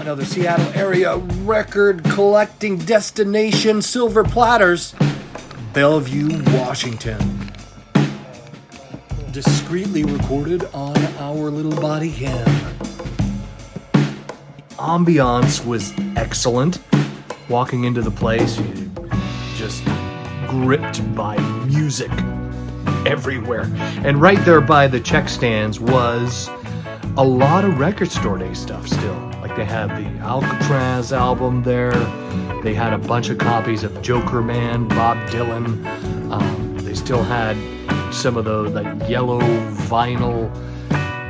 another Seattle area record collecting destination, Silver Platters, Bellevue, Washington. Discreetly recorded on our little body cam. Ambiance was excellent. Walking into the place, you just gripped by music everywhere. And right there by the check stands was a lot of record store day stuff still. Like they had the Alcatraz album there. They had a bunch of copies of Joker Man, Bob Dylan. They still had some of the yellow vinyl.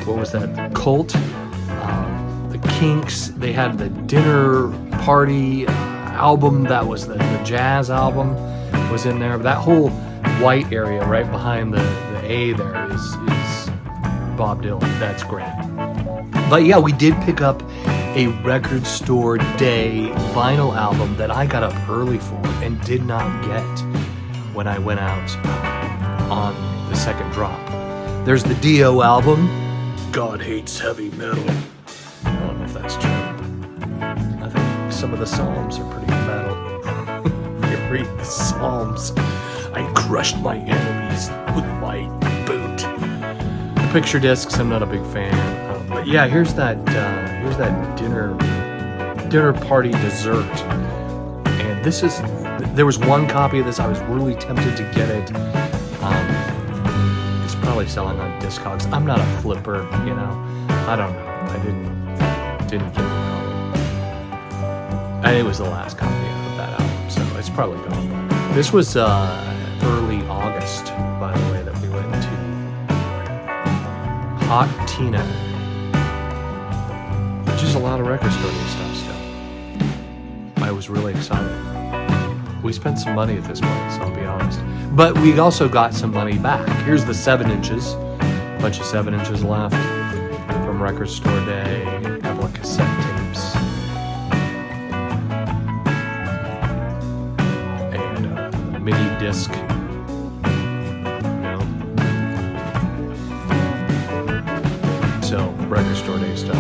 What was that? The Cult. The Kinks. They had the Dinner Party album. That was the jazz album was in there. But that whole white area right behind the A there is Bob Dylan. That's great. But yeah, we did pick up a record store day vinyl album that I got up early for and did not get when I went out on the second drop. There's the Dio album, God Hates Heavy Metal. I don't know if that's true. I think some of the Psalms are pretty metal. If you read the Psalms, I crushed my enemies with my boot. Picture discs, I'm not a big fan. But yeah, here's that dinner party dessert. And there was one copy of this. I was really tempted to get it. It's probably selling on Discogs. I'm not a flipper, you know. I don't know. I didn't get the album. And it was the last copy of that album, so it's probably gone. This was early August, by the way, that we went to Hot Tina, which is a lot of record store stuff still. I was really excited. We spent some money at this point, so I'll be honest. But we also got some money back. Here's the 7 inches. A bunch of 7 inches left from Record Store Day. A couple of cassette tapes. And a mini disc. So, Record Store Day stuff.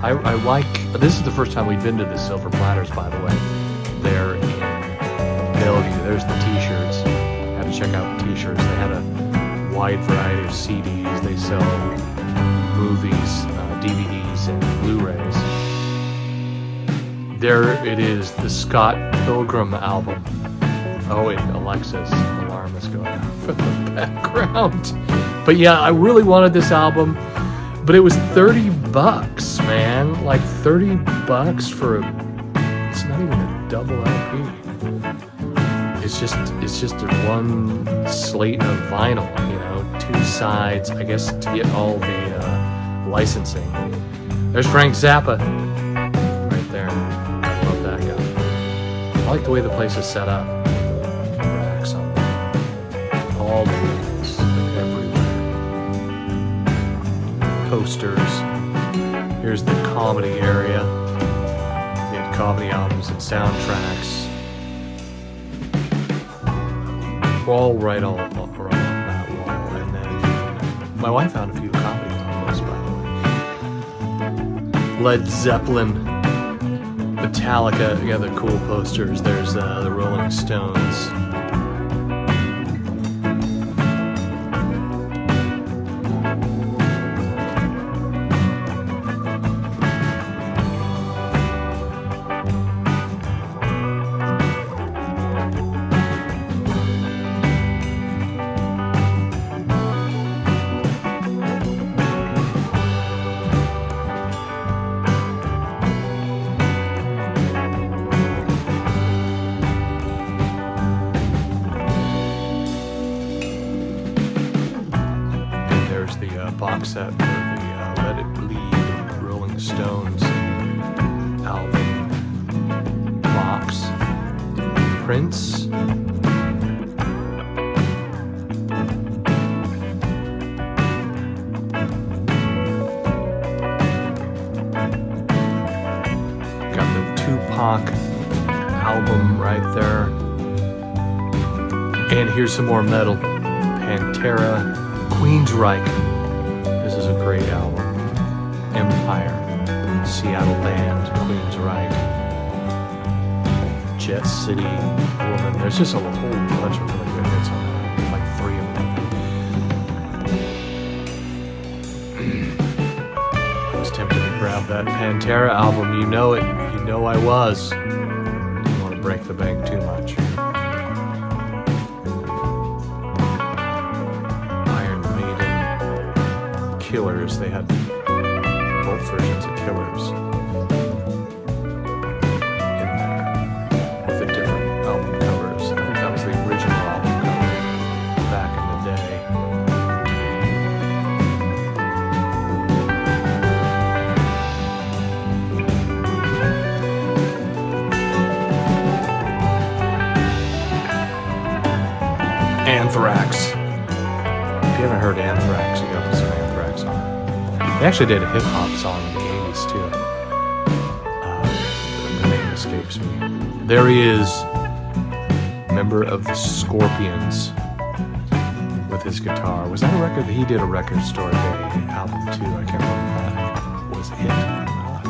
I like, this is the first time we've been to the Silver Platters, by the way. They're in Bellevue. There's the t-shirts. Had to check out the t-shirts. They had a wide variety of CDs. They sell movies, DVDs, and Blu-rays. There it is, the Scott Pilgrim album. Oh wait, Alexa's alarm is going off in the background. But yeah, I really wanted this album. But it was $30, man. Like $30 for it's not even a double LP. It's just a one slate of vinyl, you know, 2 sides, I guess, to get all the licensing. There's Frank Zappa right there. I love that guy. I like the way the place is set up. Racks on all the walls, like everywhere. Posters. Here's the comedy area. We had comedy albums and soundtracks. All right on that wall. And then my wife found a few comedy albums, by the way. Led Zeppelin, Metallica, the cool posters. There's the Rolling Stones. Box set for the Let It Bleed Rolling Stones album box. Prince. Got the Tupac album right there. And here's some more metal. Pantera, Queensryche. This is great album. Empire, Seattle Band, Queensryche, Jet City Woman. There's just a whole bunch of really good hits on that, like 3 of them. I was tempted to grab that Pantera album. You know it. You know I was. Didn't want to break the bank too much. Iron Maiden, Killers. They had both versions of Killers in there with the different album covers. I think that was the original album cover back in the day. Anthrax. If you haven't heard Anthrax, you gotta put some Anthrax on. They actually did a hip-hop song in the 80s too. The name escapes me. There he is, member of the Scorpions, with his guitar. Was that a record? He did a Record Store Day album too. I can't remember if that was a hit or not.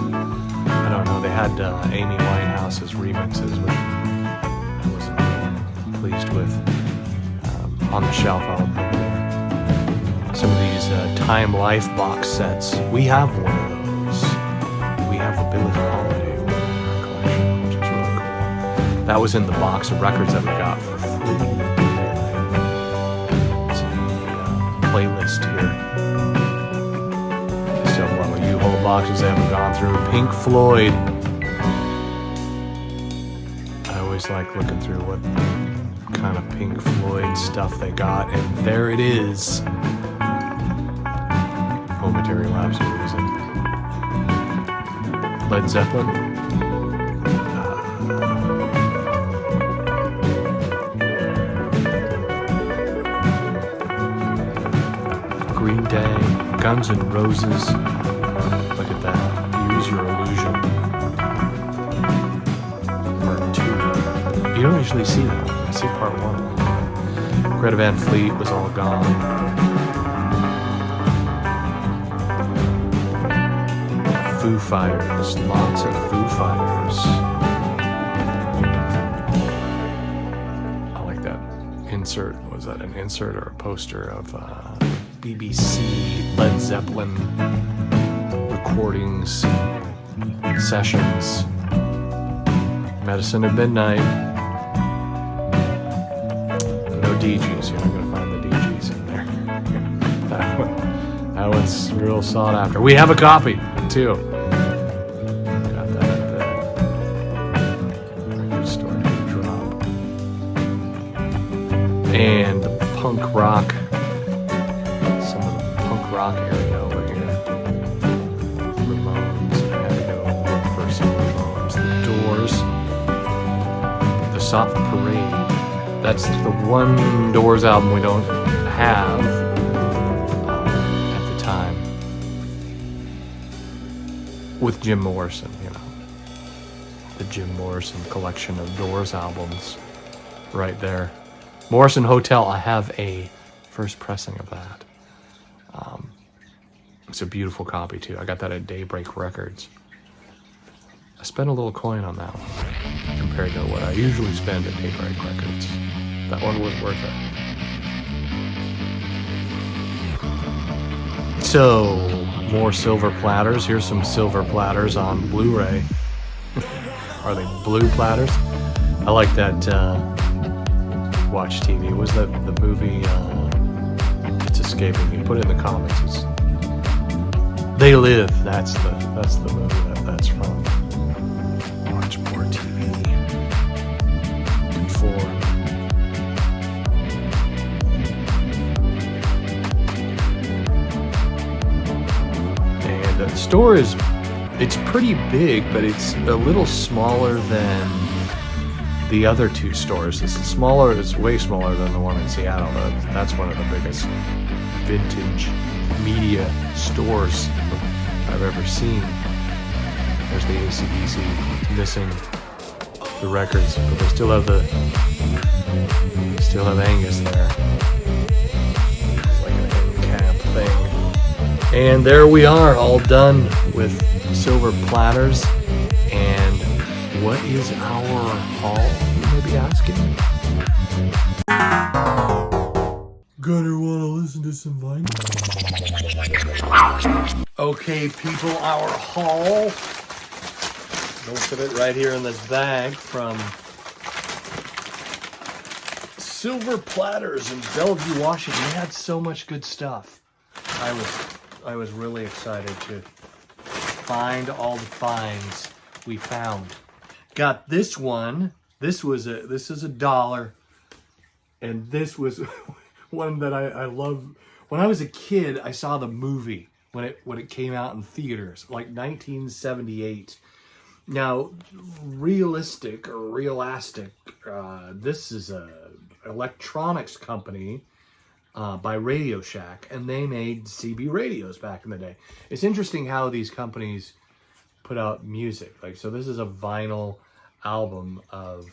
I don't know. They had Amy Winehouse's remixes, which I wasn't really pleased with. On the shelf, I'll put there. Some of these Time Life box sets. We have one of those. We have the Billie Holiday one in our collection, which is really cool. That was in the box of records that we got for free. It's in the playlist here. I still have a lot of U-Haul boxes I haven't gone through. Pink Floyd. I always like looking through what kind of Pink Floyd stuff they got, and there it is. Momentary lapse of reason. Led Zeppelin. Green Day, Guns N' Roses. Look at that. Use Your Illusion. Part 2. You don't usually see that. I see part 1. Greta Van Fleet was all gone. Foo Fighters, lots of Foo Fighters. I like that insert. Was that an insert or a poster of BBC Led Zeppelin recordings, sessions, Medicine at Midnight. DGs, you're not going to find the DGs in there. that one's real sought after. We have a copy, too. Got that at the record store drop. And the punk rock, some of the punk rock area over here. Ramones, I had to go look for some Ramones. The Doors, the Soft Parade. That's the one Doors album we don't have at the time. With Jim Morrison, you know. The Jim Morrison collection of Doors albums right there. Morrison Hotel, I have a first pressing of that. It's a beautiful copy too. I got that at Daybreak Records. I spent a little coin on that one compared to what I usually spend at Daybreak Records. That one was worth it. So, more silver platters. Here's some silver platters on Blu-ray. Are they blue platters? I like that Watch TV. Was that the movie? It's escaping me. Put it in the comments. They Live. That's the movie that's from. Watch more TV. Conform. The store it's pretty big, but it's a little smaller than the other 2 stores. It's way smaller than the one in Seattle. That's one of the biggest vintage media stores I've ever seen. There's the AC/DC missing the records, but they still have Angus there. It's like an end cap thing. And there we are, all done with silver platters. And what is our haul, you may be asking? Gonna wanna listen to some vinyl? Okay, people, our haul. Most of it right here in this bag from Silver Platters in Bellevue, Washington. They had so much good stuff. I was really excited to find all the finds we found. Got this one. This is $1, and this was one that I love. When I was a kid, I saw the movie when it came out in theaters, like 1978. Now, realistic, this is a electronics company by Radio Shack, and they made CB radios back in the day. It's interesting how these companies put out music. Like, so this is a vinyl album of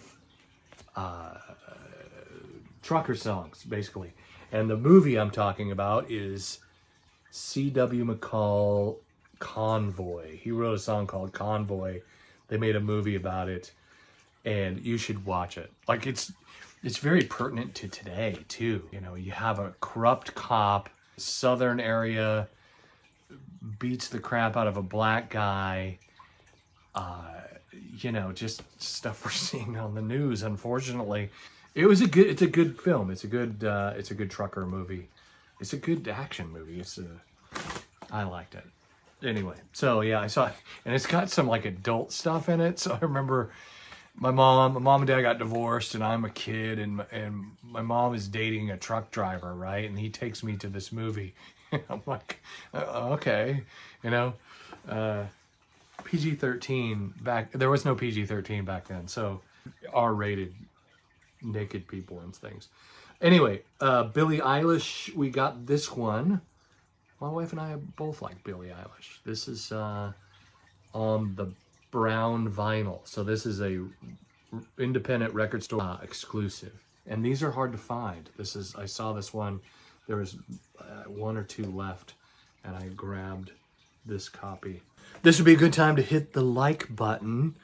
trucker songs, basically. And the movie I'm talking about is C.W. McCall Convoy. He wrote a song called Convoy. They made a movie about it, and you should watch it. Like, it's very pertinent to today too. You know, you have a corrupt cop, southern area, beats the crap out of a black guy. You know, just stuff we're seeing on the news, unfortunately. It's a good film. It's a good trucker movie. It's a good action movie. I liked it. Anyway, so yeah, I saw it, and it's got some like adult stuff in it. So I remember my mom and dad got divorced, and I'm a kid, and my mom is dating a truck driver, right? And he takes me to this movie. I'm like, okay, you know, PG-13 there was no PG-13 back then, so R-rated naked people and things. Anyway, Billie Eilish, we got this one. My wife and I both like Billie Eilish. This is on the brown vinyl. So this is a independent record store exclusive. And these are hard to find. I saw this one. There was one or two left, and I grabbed this copy. This would be a good time to hit the like button.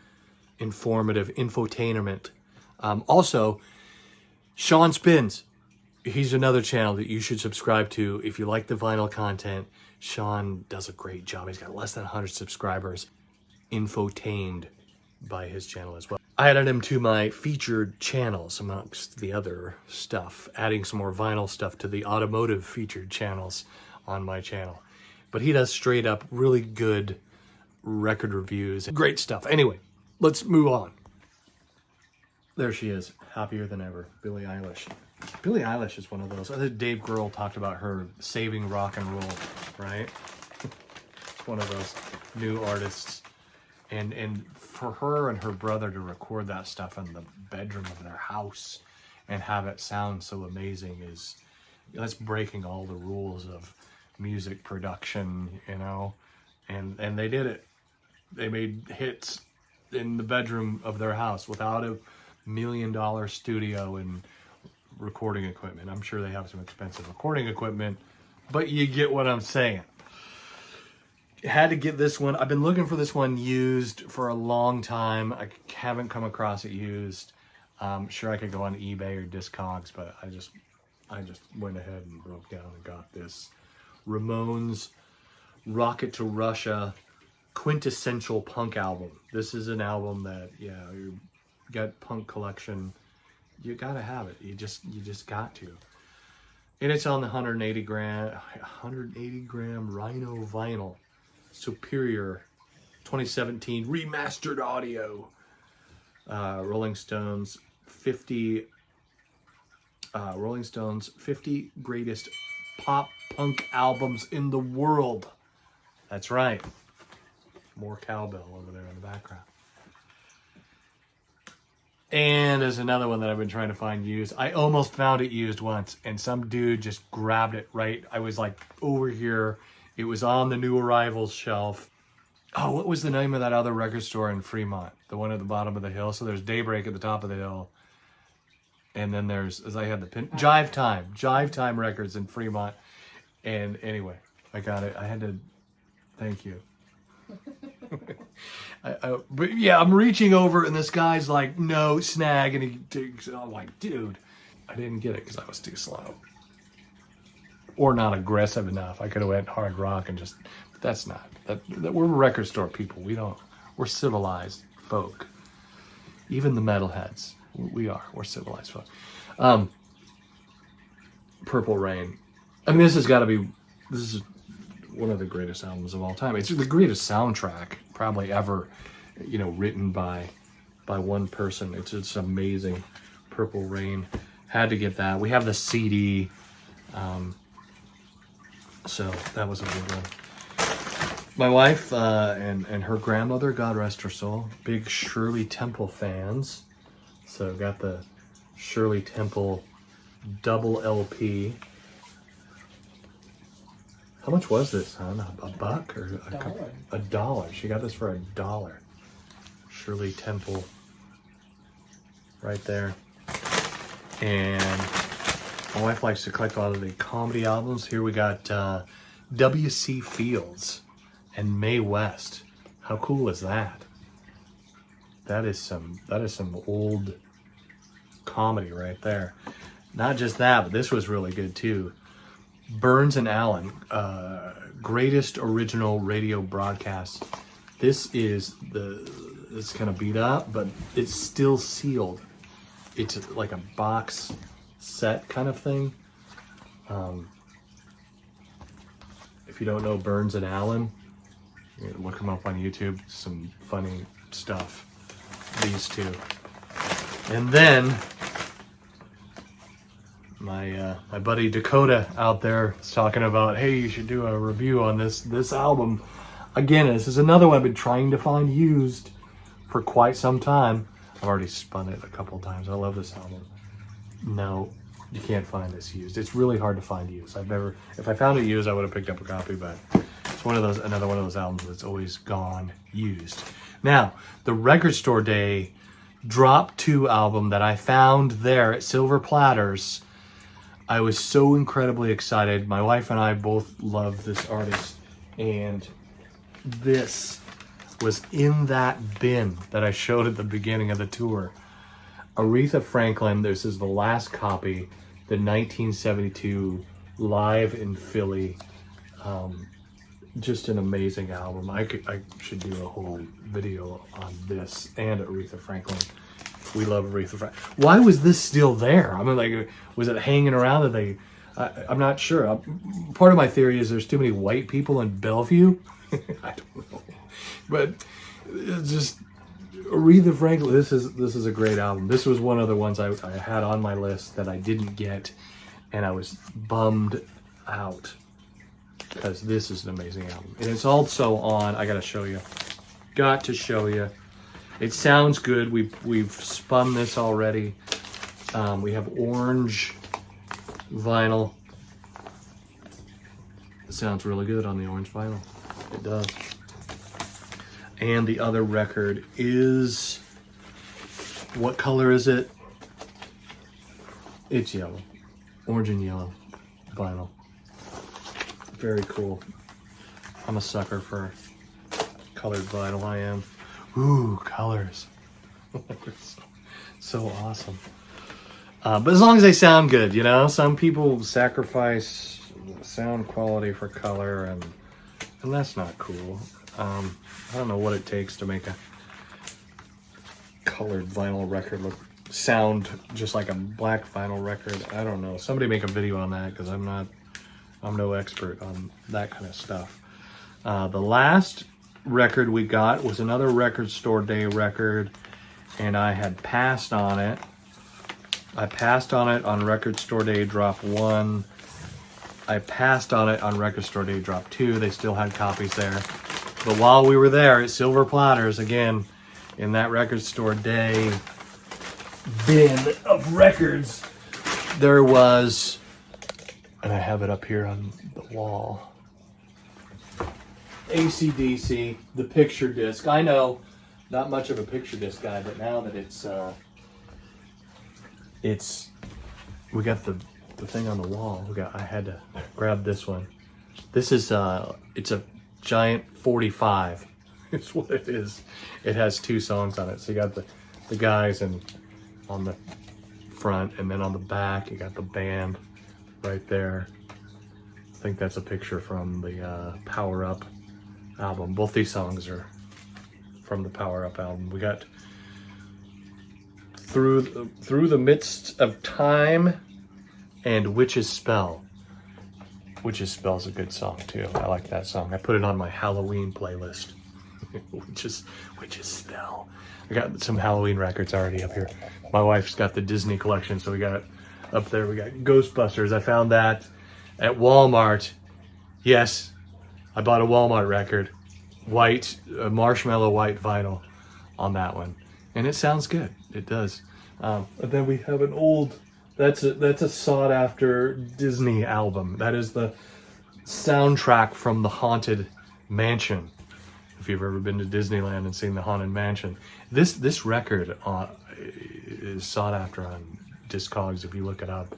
Informative infotainment. Also, Sean Spins. He's another channel that you should subscribe to if you like the vinyl content. Sean does a great job. He's got less than 100 subscribers. Infotained by his channel as well. I added him to my featured channels amongst the other stuff, adding some more vinyl stuff to the automotive featured channels on my channel. But he does straight up really good record reviews. Great stuff. Anyway, let's move on. There she is, happier than ever, Billie Eilish. Billie Eilish is one of those. I think Dave Grohl talked about her saving rock and roll, right? It's one of those new artists. And for her and her brother to record that stuff in the bedroom of their house and have it sound so amazing that's breaking all the rules of music production, you know? And they did it. They made hits in the bedroom of their house without a $1 million studio and recording equipment. I'm sure they have some expensive recording equipment, but you get what I'm saying. Had to get this one. I've been looking for this one used for a long time. I haven't come across it used. Sure, I could go on eBay or Discogs, but I just went ahead and broke down and got this Ramones Rocket to Russia quintessential punk album. This is an album that, yeah, you got punk collection. You gotta have it. You just got to. And it's on the 180 gram Rhino vinyl. Superior 2017 remastered audio. Rolling Stones 50 greatest pop punk albums in the world. That's right. More cowbell over there in the background. And there's another one that I've been trying to find used. I almost found it used once, and some dude just grabbed it right. I was like over here. It was on the new arrivals shelf. Oh, what was the name of that other record store in Fremont? The one at the bottom of the hill. So there's Daybreak at the top of the hill. And then there's, as I had the pin, Jive Time Records in Fremont. And anyway, I got it. I had to, thank you. But yeah, I'm reaching over and this guy's like, no, snag. And he takes it. I'm like, dude, I didn't get it because I was too slow. Or not aggressive enough. I could have went hard rock and just, but that's not, we're record store people. We're civilized folk. Even the metalheads, we're civilized folk. Purple Rain. I mean, this is one of the greatest albums of all time. It's the greatest soundtrack probably ever, written by one person. It's amazing. Purple Rain. Had to get that. We have the CD. So that was a good one. My wife and her grandmother, God rest her soul, big Shirley Temple fans. So got the Shirley Temple double LP. How much was this, hon? A buck or a dollar? She got this for $1. Shirley Temple, right there. And my wife likes to collect a lot of the comedy albums. Here we got W.C. Fields and Mae West. How cool is that? That is some old comedy right there. Not just that, but this was really good too. Burns and Allen, greatest original radio broadcast. This is it's kind of beat up, but it's still sealed. It's like a box set kind of thing. If you don't know Burns and Allen, look them up on YouTube. Some funny stuff. These two. And then my buddy Dakota out there is talking about, hey, you should do a review on this album. Again, this is another one I've been trying to find used for quite some time. I've already spun it a couple times. I love this album. No, you can't find this used. It's really hard to find used. If I found it used, I would have picked up a copy, but it's another one of those albums that's always gone used. Now, the Record Store Day Drop 2 album that I found there at Silver Platters, I was so incredibly excited. My wife and I both love this artist, and this was in that bin that I showed at the beginning of the tour. Aretha Franklin, this is the last copy, the 1972 live in Philly. Just an amazing album. I should do a whole video on this and Aretha Franklin. We love Aretha Franklin. Why was this still there? I mean, like, was it hanging around? I'm not sure. Part of my theory is there's too many white people in Bellevue. I don't know. But it's just Aretha Franklin. This is a great album. This was one of the ones I had on my list that I didn't get, and I was bummed out because this is an amazing album. And it's also on. I gotta show you. Got to show you. It sounds good. We've spun this already. We have orange vinyl. It sounds really good on the orange vinyl. It does. And the other record is, what color is it? It's yellow. Orange and yellow vinyl. Very cool. I'm a sucker for colored vinyl, I am. Ooh, colors. So awesome. But as long as they sound good, some people sacrifice sound quality for color, and that's not cool. I don't know what it takes to make a colored vinyl record sound just like a black vinyl record. I don't know. Somebody make a video on that, because I'm no expert on that kind of stuff. The last record we got was another Record Store Day record, and I had passed on it. I passed on it on Record Store Day Drop 1. I passed on it on Record Store Day Drop 2. They still had copies there. But while we were there at Silver Platters, again, in that Record Store Day bin of records, there was, and I have it up here on the wall, AC/DC, the picture disc. I know, not much of a picture disc guy, but now that we got the thing on the wall. I had to grab this one. This is it's a giant 45. It's what it is. It has 2 songs on it. So you got the guys on the front, and then on the back you got the band right there. I think that's a picture from the Power Up album. Both these songs are from the Power Up album. We got Through the Midst of Time and Witch's Spell. Witch's Spell's a good song too. I like that song. I put it on my Halloween playlist. Witch's Spell. I got some Halloween records already up here. My wife's got the Disney collection, so we got up there. We got Ghostbusters. I found that at Walmart. Yes, I bought a Walmart record. White, marshmallow white vinyl on that one. And it sounds good. It does. And then we have an old, that's a sought after Disney album. That is the soundtrack from the Haunted Mansion. If you've ever been to Disneyland and seen the Haunted Mansion, this record is sought after on Discogs. If you look it up,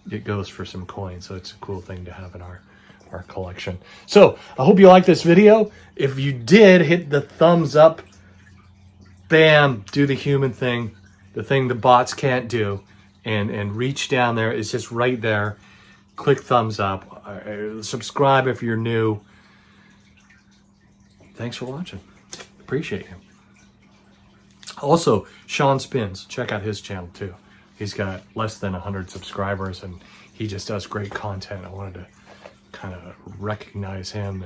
it goes for some coins. So it's a cool thing to have in our collection. So I hope you liked this video. If you did, hit the thumbs up. Bam, do the human thing, the thing the bots can't do, and reach down there. It's just right there. Click thumbs up. Subscribe if you're new. Thanks for watching. Appreciate you. Also, Sean Spins. Check out his channel too. He's got less than 100 subscribers, and he just does great content. I wanted to kind of recognize him,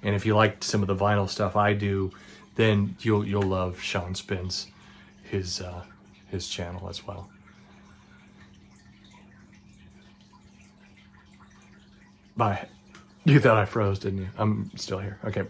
and if you like some of the vinyl stuff I do, then you'll love Sean Spins, his channel as well. Bye. You thought I froze, didn't you? I'm still here. Okay.